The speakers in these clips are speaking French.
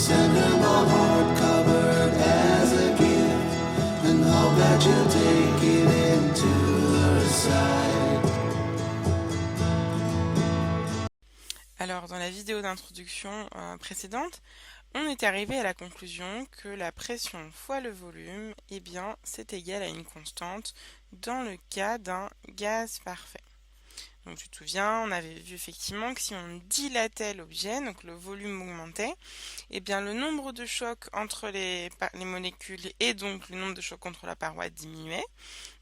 Send her my heart covered as a gift, and hope that you'll take it into her side. Alors, dans la vidéo d'introduction précédente, on est arrivé à la conclusion que la pression fois le volume, eh bien, c'est égal à une constante dans le cas d'un gaz parfait. Donc tu te souviens, on avait vu effectivement que si on dilatait l'objet, donc le volume augmentait, eh bien le nombre de chocs entre les molécules et donc le nombre de chocs contre la paroi diminuait.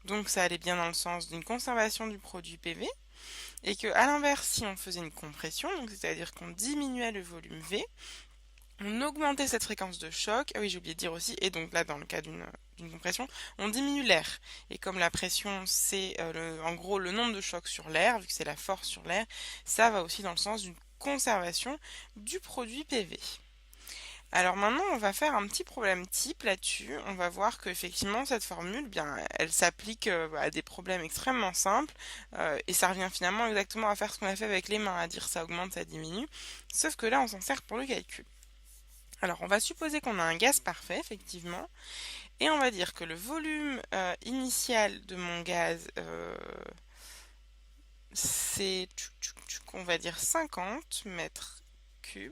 Donc ça allait bien dans le sens d'une conservation du produit PV. Et que à l'inverse, si on faisait une compression, donc c'est-à-dire qu'on diminuait le volume V, on augmentait cette fréquence de choc. Ah oui, j'ai oublié de dire aussi, et donc là, dans le cas d'une compression, on diminue l'air. Et comme la pression, c'est en gros le nombre de chocs sur l'air, vu que c'est la force sur l'air, ça va aussi dans le sens d'une conservation du produit PV. Alors maintenant, on va faire un petit problème type là-dessus. On va voir qu'effectivement, cette formule, bien, elle s'applique à des problèmes extrêmement simples et ça revient finalement exactement à faire ce qu'on a fait avec les mains, à dire ça augmente, ça diminue. Sauf que là, on s'en sert pour le calcul. Alors, on va supposer qu'on a un gaz parfait, effectivement, et on va dire que le volume initial de mon gaz, c'est, on va dire 50 mètres cubes.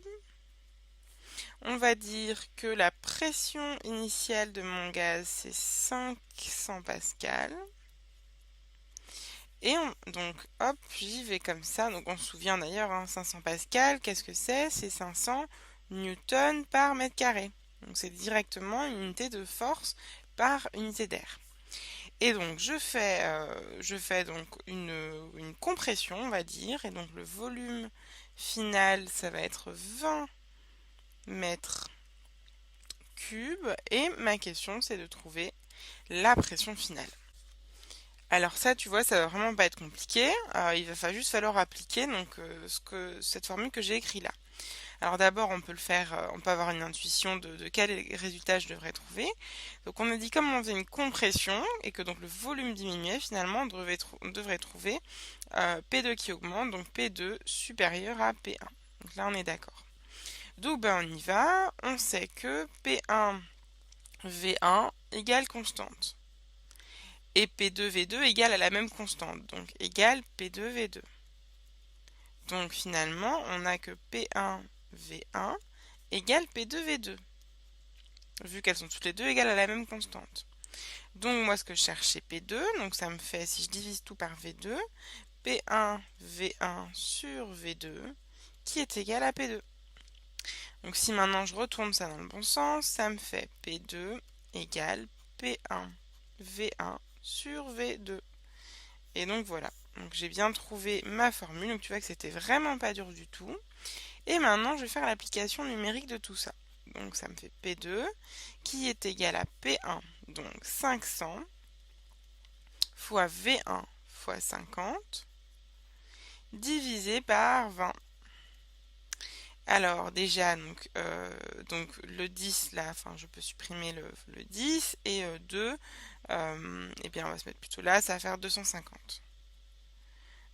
On va dire que la pression initiale de mon gaz, c'est 500 pascal. Et donc, hop, j'y vais comme ça. Donc, on se souvient d'ailleurs, hein, 500 pascal, qu'est-ce que c'est? C'est 500 newtons par mètre carré. Donc, c'est directement une unité de force par unité d'air. Et donc, je fais donc une compression, on va dire. Et donc, le volume final, ça va être 20 mètres cubes. Et ma question, c'est de trouver la pression finale. Alors ça, tu vois, ça va vraiment pas être compliqué. Il va juste falloir appliquer donc cette formule que j'ai écrite là. Alors d'abord, on peut le faire, on peut avoir une intuition de quel résultat je devrais trouver. Donc on a dit comme on faisait une compression et que donc le volume diminuait, finalement on devrait trouver P2 qui augmente, donc P2 supérieur à P1. Donc là, on est d'accord. Donc ben, on y va. On sait que P1 V1 égale constante. Et P2V2 égale à la même constante, donc égale P2V2. Donc finalement, on a que P1V1 égale P2V2, vu qu'elles sont toutes les deux égales à la même constante. Donc moi, ce que je cherche, c'est P2, donc ça me fait, si je divise tout par V2, P1V1 sur V2, qui est égal à P2. Donc si maintenant je retourne ça dans le bon sens, ça me fait P2 égale P1V1 sur V2. Et donc voilà, donc j'ai bien trouvé ma formule, donc tu vois que c'était vraiment pas dur du tout. Et maintenant je vais faire l'application numérique de tout ça. Donc ça me fait P2 qui est égal à P1, donc 500 fois V1 fois 50 divisé par 20. Alors déjà, donc le 10 là, enfin je peux supprimer le 10 et 2, et bien on va se mettre plutôt là, ça va faire 250.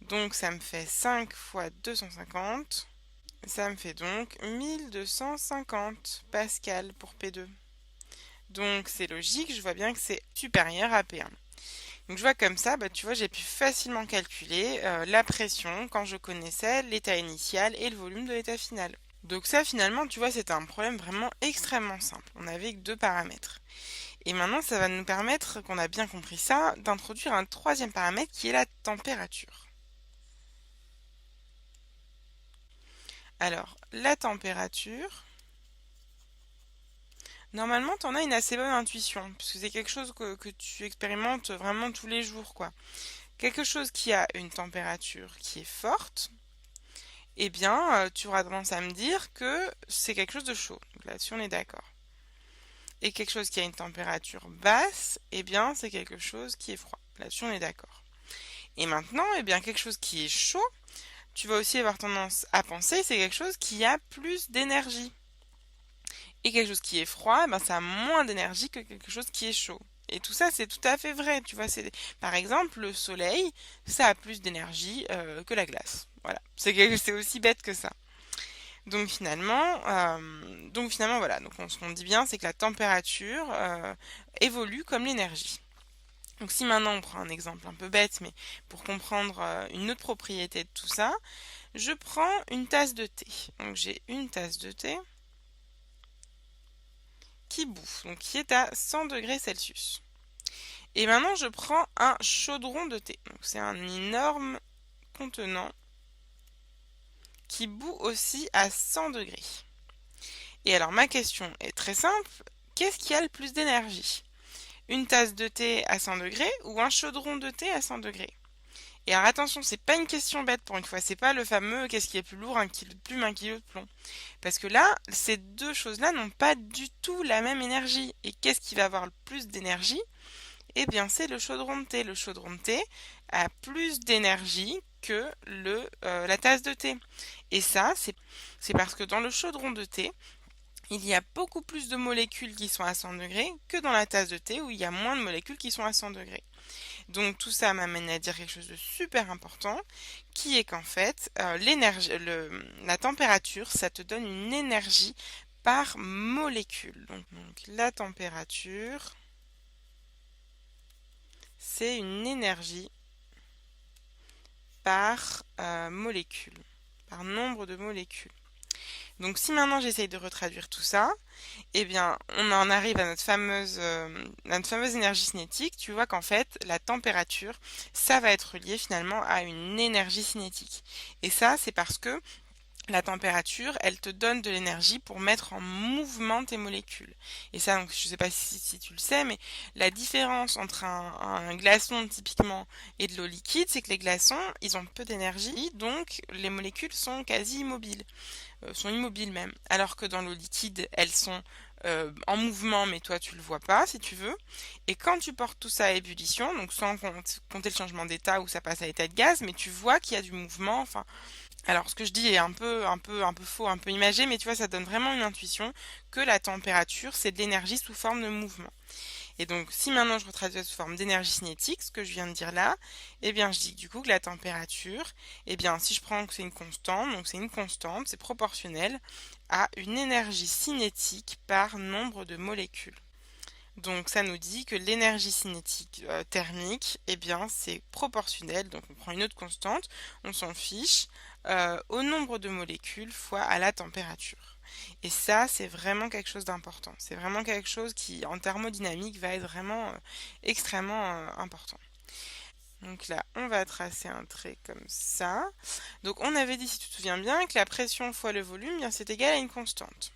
Donc ça me fait 5 fois 250, ça me fait donc 1250 pascal pour P2. Donc c'est logique, je vois bien que c'est supérieur à P1. Donc je vois comme ça, bah, tu vois, j'ai pu facilement calculer la pression quand je connaissais l'état initial et le volume de l'état final. Donc ça finalement, tu vois, c'était un problème vraiment extrêmement simple. On n'avait que deux paramètres. Et maintenant, ça va nous permettre, qu'on a bien compris ça, d'introduire un troisième paramètre qui est la température. Alors, la température, normalement, tu en as une assez bonne intuition, puisque c'est quelque chose que tu expérimentes vraiment tous les jours, quoi. Quelque chose qui a une température qui est forte, eh bien, tu auras tendance à me dire que c'est quelque chose de chaud. Donc là-dessus, on est d'accord. Et quelque chose qui a une température basse, eh bien, c'est quelque chose qui est froid. Là-dessus, on est d'accord. Et maintenant, eh bien, quelque chose qui est chaud, tu vas aussi avoir tendance à penser c'est quelque chose qui a plus d'énergie. Et quelque chose qui est froid, ben, ça a moins d'énergie que quelque chose qui est chaud. Et tout ça, c'est tout à fait vrai. Tu vois, par exemple, le soleil, ça a plus d'énergie que la glace. Voilà, c'est aussi bête que ça. Donc finalement voilà, donc ce qu'on dit bien, c'est que la température évolue comme l'énergie. Donc si maintenant on prend un exemple un peu bête, mais pour comprendre une autre propriété de tout ça, je prends une tasse de thé. Donc j'ai une tasse de thé qui bouffe, donc qui est à 100 degrés Celsius. Et maintenant je prends un chaudron de thé. Donc c'est un énorme contenant qui bout aussi à 100 degrés. Et alors ma question est très simple, qu'est-ce qui a le plus d'énergie? Une tasse de thé à 100 degrés ou un chaudron de thé à 100 degrés? Et alors attention, c'est pas une question bête pour une fois, c'est pas le fameux qu'est-ce qui est plus lourd, un kilo de plume, un kilo de plomb. Parce que là, ces deux choses-là n'ont pas du tout la même énergie. Et qu'est-ce qui va avoir le plus d'énergie? Eh bien, c'est le chaudron de thé. Le chaudron de thé a plus d'énergie que la tasse de thé. Et ça, c'est parce que dans le chaudron de thé, il y a beaucoup plus de molécules qui sont à 100 degrés que dans la tasse de thé où il y a moins de molécules qui sont à 100 degrés. Donc tout ça m'amène à dire quelque chose de super important, qui est qu'en fait, la température, ça te donne une énergie par molécule. Donc la température, c'est une énergie par molécule, par nombre de molécules. Donc si maintenant j'essaye de retraduire tout ça, eh bien on en arrive à notre fameuse énergie cinétique. Tu vois qu'en fait la température, ça va être lié finalement à une énergie cinétique. Et ça c'est parce que la température, elle te donne de l'énergie pour mettre en mouvement tes molécules. Et ça, donc, je ne sais pas si tu le sais, mais la différence entre un glaçon typiquement et de l'eau liquide, c'est que les glaçons, ils ont peu d'énergie, donc les molécules sont quasi immobiles, sont immobiles même. Alors que dans l'eau liquide, elles sont en mouvement, mais toi tu le vois pas si tu veux. Et quand tu portes tout ça à ébullition, donc sans compter le changement d'état où ça passe à l'état de gaz, mais tu vois qu'il y a du mouvement, enfin alors, ce que je dis est un peu faux, un peu imagé, mais tu vois, ça donne vraiment une intuition que la température, c'est de l'énergie sous forme de mouvement. Et donc, si maintenant je retraduis sous forme d'énergie cinétique, ce que je viens de dire là, eh bien, je dis du coup que la température, eh bien, si je prends que c'est une constante, donc c'est une constante, c'est proportionnel à une énergie cinétique par nombre de molécules. Donc ça nous dit que l'énergie cinétique thermique, eh bien c'est proportionnel, donc on prend une autre constante, on s'en fiche, au nombre de molécules fois à la température. Et ça, c'est vraiment quelque chose d'important. C'est vraiment quelque chose qui, en thermodynamique, va être vraiment extrêmement important. Donc là, on va tracer un trait comme ça. Donc on avait dit, si tu te souviens bien, que la pression fois le volume, bien c'est égal à une constante.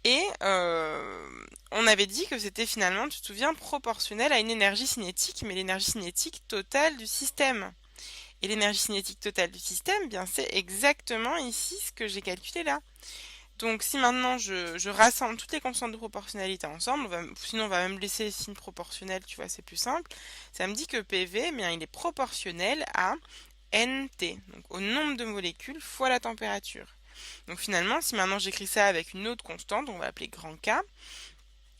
Et on avait dit que c'était finalement, tu te souviens, proportionnel à une énergie cinétique, mais l'énergie cinétique totale du système. Et l'énergie cinétique totale du système, eh bien c'est exactement ici ce que j'ai calculé là. Donc si maintenant je rassemble toutes les constantes de proportionnalité ensemble, sinon on va même laisser les signes proportionnels, tu vois, c'est plus simple. Ça me dit que PV, eh bien, il est proportionnel à NT, donc au nombre de molécules fois la température. Donc finalement, si maintenant j'écris ça avec une autre constante, on va appeler grand K,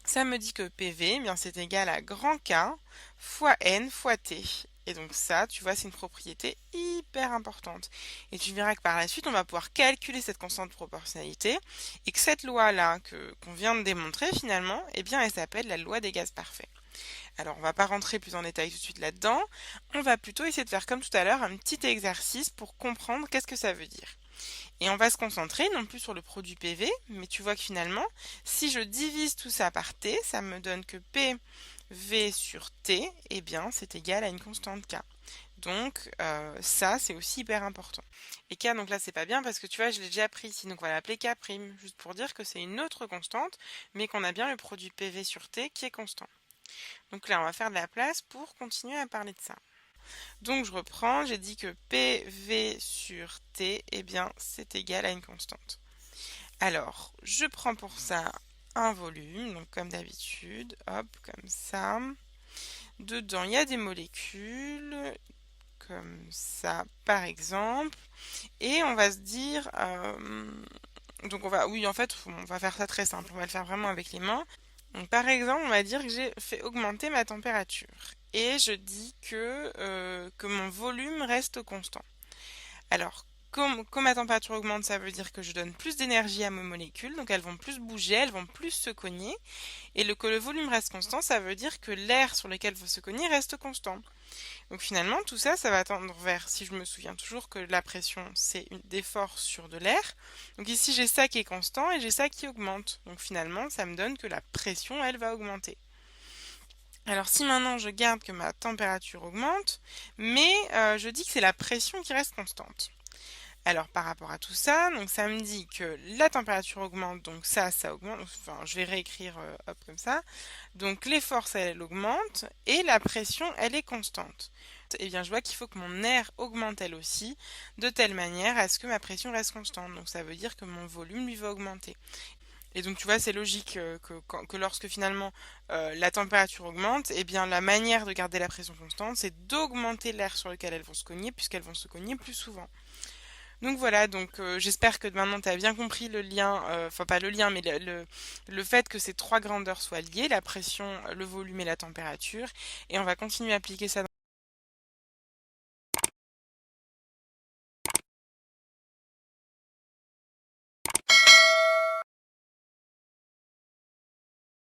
ça me dit que PV, eh bien c'est égal à grand K fois N fois T. Et donc ça, tu vois, c'est une propriété hyper importante. Et tu verras que par la suite, on va pouvoir calculer cette constante de proportionnalité et que cette loi-là qu'on vient de démontrer finalement, eh bien elle s'appelle la loi des gaz parfaits. Alors, on va pas rentrer plus en détail tout de suite là-dedans. On va plutôt essayer de faire comme tout à l'heure un petit exercice pour comprendre qu'est-ce que ça veut dire. Et on va se concentrer non plus sur le produit PV, mais tu vois que finalement, si je divise tout ça par T, ça me donne que PV sur T, eh bien, c'est égal à une constante K. Donc ça, c'est aussi hyper important. Et K, donc là, c'est pas bien parce que tu vois, je l'ai déjà pris ici, donc on va l'appeler K', juste pour dire que c'est une autre constante, mais qu'on a bien le produit PV sur T qui est constant. Donc là, on va faire de la place pour continuer à parler de ça. Donc je reprends, j'ai dit que PV sur T, eh bien c'est égal à une constante. Alors, je prends pour ça un volume, donc comme d'habitude, hop, comme ça. Dedans, il y a des molécules, comme ça, par exemple. Et on va se dire, donc oui, en fait, on va faire ça très simple, on va le faire vraiment avec les mains. Donc, par exemple, on va dire que j'ai fait augmenter ma température et je dis que mon volume reste constant. Alors, Comme ma température augmente, ça veut dire que je donne plus d'énergie à mes molécules, donc elles vont plus bouger, elles vont plus se cogner. Et que le volume reste constant, ça veut dire que l'air sur lequel il faut se cogner reste constant. Donc finalement, tout ça, ça va tendre vers, si je me souviens toujours que la pression, c'est des forces sur de l'air. Donc ici, j'ai ça qui est constant et j'ai ça qui augmente. Donc finalement, ça me donne que la pression, elle, va augmenter. Alors si maintenant je garde que ma température augmente, mais je dis que c'est la pression qui reste constante. Alors par rapport à tout ça, donc ça me dit que la température augmente, donc ça augmente, enfin je vais réécrire hop comme ça. Donc les forces elles augmentent et la pression elle est constante. Et bien je vois qu'il faut que mon air augmente elle aussi, de telle manière à ce que ma pression reste constante. Donc ça veut dire que mon volume lui va augmenter. Et donc tu vois c'est logique que lorsque finalement la température augmente, et bien la manière de garder la pression constante c'est d'augmenter l'air sur lequel elles vont se cogner puisqu'elles vont se cogner plus souvent. Donc voilà, donc j'espère que maintenant tu as bien compris le lien, enfin pas le lien, mais le fait que ces trois grandeurs soient liées, la pression, le volume et la température. Et on va continuer à appliquer ça